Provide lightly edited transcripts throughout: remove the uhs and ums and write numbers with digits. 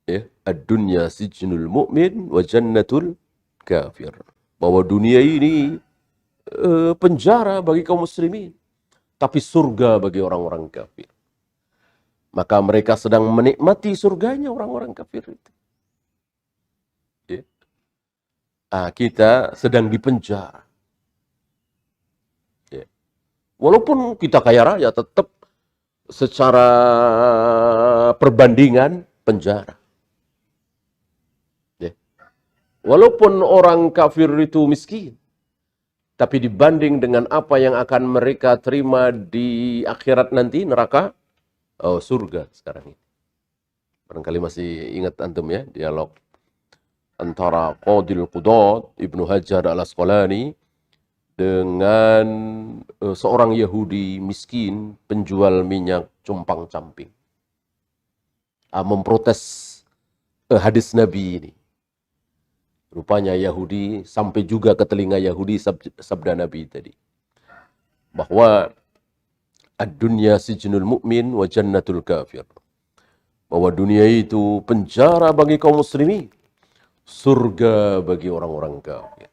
Ya, ad-dunya sijnul mu'min wa jannatul kafir. Bahwa dunia ini penjara bagi kaum muslimin, tapi surga bagi orang-orang kafir. Maka mereka sedang menikmati surganya orang-orang kafir itu. Ya. Kita sedang dipenjara. Ya. Walaupun kita kaya raya, tetap secara perbandingan penjara. Ya. Walaupun orang kafir itu miskin, tapi dibanding dengan apa yang akan mereka terima di akhirat nanti, neraka, surga sekarang ini. Barangkali masih ingat antum ya, dialog antara Qadil Qudad, Ibnu Hajar al-Asqalani, dengan seorang Yahudi miskin, penjual minyak compang-camping. Memprotes hadis Nabi ini. Rupanya Yahudi, sampai juga ke telinga Yahudi sabda Nabi tadi. Bahwa ad-dunya sijnul mu'min wa jannatul kafir. Bahwa dunia itu penjara bagi kaum muslimin, surga bagi orang-orang kafir.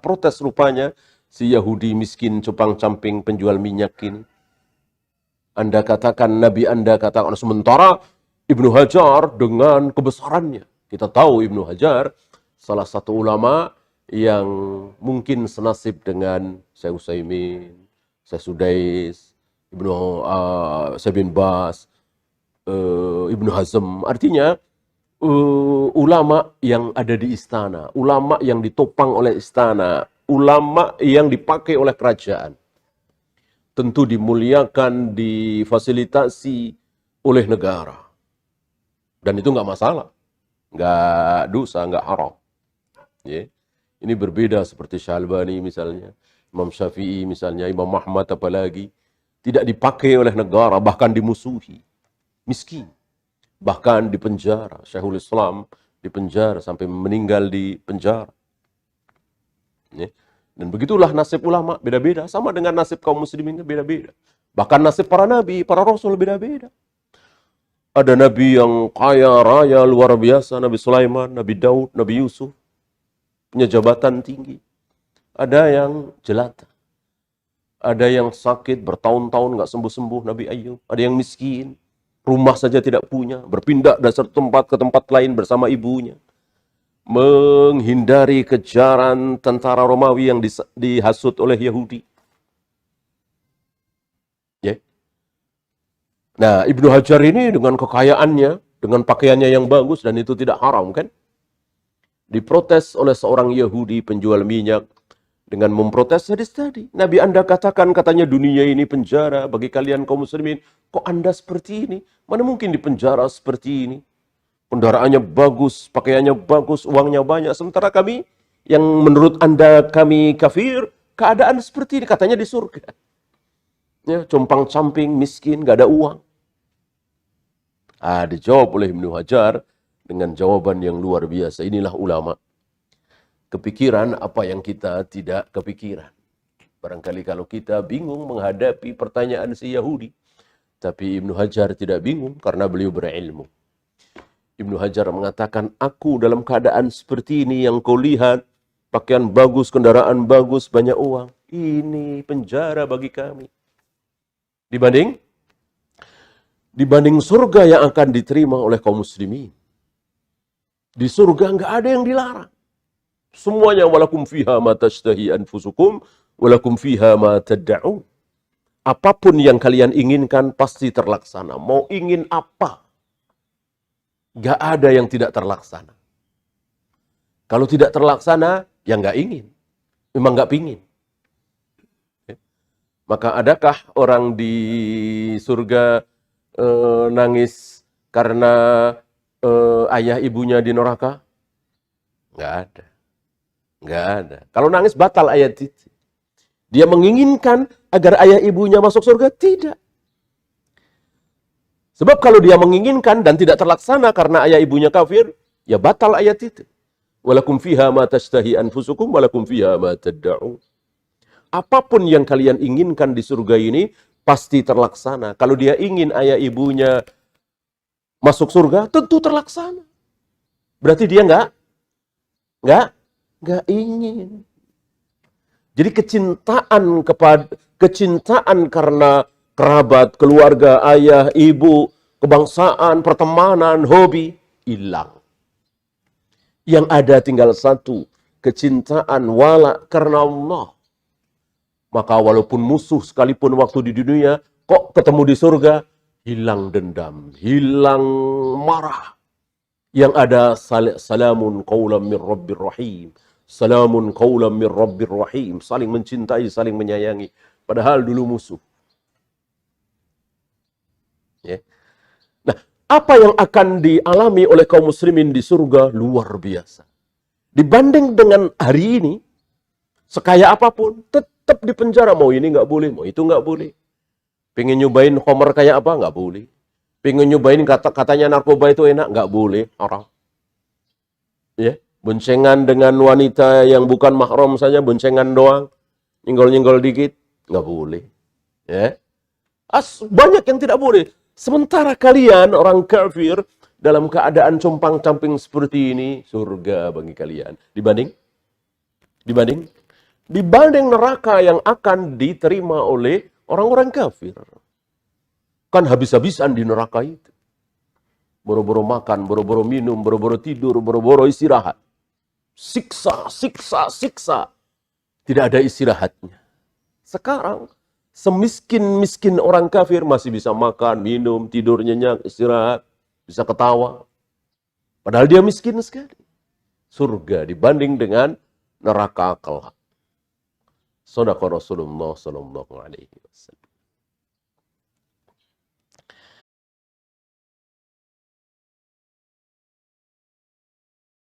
Protes rupanya si Yahudi miskin compang-camping penjual minyak ini. Anda katakan, Nabi Anda katakan, sementara Ibnu Hajar dengan kebesarannya. Kita tahu Ibnu Hajar salah satu ulama yang mungkin senasib dengan Syekh Utsaimin, Syekh Sudais, Syekh bin Baz, Ibnu Hazm. Artinya ulama yang ada di istana, ulama yang ditopang oleh istana, ulama yang dipakai oleh kerajaan. Tentu dimuliakan, difasilitasi oleh negara. Dan itu nggak masalah. Nggak dosa, nggak haram. Ya. Ini berbeda seperti Syalbani misalnya, Imam Syafi'i misalnya, Imam Ahmad apalagi. Tidak dipakai oleh negara, bahkan dimusuhi. Miskin. Bahkan di penjara. Syekhul Islam di penjara sampai meninggal di penjara. Ya. Dan begitulah nasib ulama, beda-beda. Sama dengan nasib kaum muslimin, beda-beda. Bahkan nasib para nabi, para rasul beda-beda. Ada nabi yang kaya raya luar biasa, Nabi Sulaiman, Nabi Daud, Nabi Yusuf. Punya jabatan tinggi. Ada yang jelata. Ada yang sakit bertahun-tahun nggak sembuh-sembuh, Nabi Ayub. Ada yang miskin, rumah saja tidak punya, berpindah dari satu tempat ke tempat lain bersama ibunya. Menghindari kejaran tentara Romawi yang dihasut oleh Yahudi. Ya. Nah, Ibnu Hajar ini dengan kekayaannya, dengan pakaiannya yang bagus, dan itu tidak haram kan? Diprotes oleh seorang Yahudi penjual minyak dengan memprotes hadis tadi. Nabi Anda katakan, katanya dunia ini penjara bagi kalian kaum muslimin. Kok Anda seperti ini? Mana mungkin di penjara seperti ini? Kendaraannya bagus, pakaiannya bagus, uangnya banyak. Sementara kami, yang menurut Anda kami kafir, keadaan seperti ini. Katanya di surga. Ya, compang-camping, miskin, gak ada uang. Dijawab oleh Ibnu Hajar dengan jawaban yang luar biasa. Inilah ulama. Kepikiran apa yang kita tidak kepikiran. Barangkali kalau kita bingung menghadapi pertanyaan si Yahudi. Tapi Ibnu Hajar tidak bingung karena beliau berilmu. Ibnu Hajar mengatakan, aku dalam keadaan seperti ini yang kau lihat, pakaian bagus, kendaraan bagus, banyak uang. Ini penjara bagi kami. Dibanding surga yang akan diterima oleh kaum muslimin. Di surga nggak ada yang dilarang. Semuanya walakum fiha ma tashtahi anfusukum walakum fiha ma tad'un. Apapun yang kalian inginkan pasti terlaksana. Mau ingin apa? Nggak ada yang tidak terlaksana. Kalau tidak terlaksana, ya nggak ingin. Memang nggak pingin. Maka adakah orang di surga nangis karena ayah ibunya di neraka? Nggak ada. Nggak ada. Kalau nangis batal ayat itu. Dia menginginkan agar ayah ibunya masuk surga? Tidak. Sebab kalau dia menginginkan dan tidak terlaksana karena ayah ibunya kafir, ya batal ayat itu. Walakum fiha ma tashtahi anfusukum walakum fiha ma tad'un. Apapun yang kalian inginkan di surga ini pasti terlaksana. Kalau dia ingin ayah ibunya masuk surga, tentu terlaksana. Berarti dia nggak ingin. Jadi kecintaan karena kerabat, keluarga, ayah, ibu, kebangsaan, pertemanan, hobi hilang. Yang ada tinggal satu, kecintaan wala karena Allah. Maka walaupun musuh sekalipun waktu di dunia, kok ketemu di surga, hilang dendam, hilang marah. Yang ada salamun qawlan min rabbir rahim. Salamun qawlan min rabbir rahim. Saling mencintai, saling menyayangi. Padahal dulu musuh. Ya. Nah, apa yang akan dialami oleh kaum muslimin di surga luar biasa. Dibanding dengan hari ini, sekaya apapun, tetap di penjara. Mau ini nggak boleh, mau itu nggak boleh. Pengen nyobain homer kayak apa? Nggak boleh. Pengen nyobain katanya narkoba itu enak? Nggak boleh, orang. Ya, boncengan dengan wanita yang bukan mahram saja, boncengan doang, nyenggol-nyenggol dikit, nggak boleh. Ya. Banyak yang tidak boleh. Sementara kalian, orang kafir, dalam keadaan compang-camping seperti ini, surga bagi kalian. Dibanding neraka yang akan diterima oleh orang-orang kafir. Kan habis-habisan di neraka itu. Boro-boro makan, boro-boro minum, boro-boro tidur, boro-boro istirahat. Siksa. Tidak ada istirahatnya. Sekarang, semiskin-miskin orang kafir masih bisa makan, minum, tidur nyenyak, istirahat, bisa ketawa. Padahal dia miskin sekali. Surga dibanding dengan neraka kelak. Shadaqa Rasulullah sallallahu alaihi wasallam.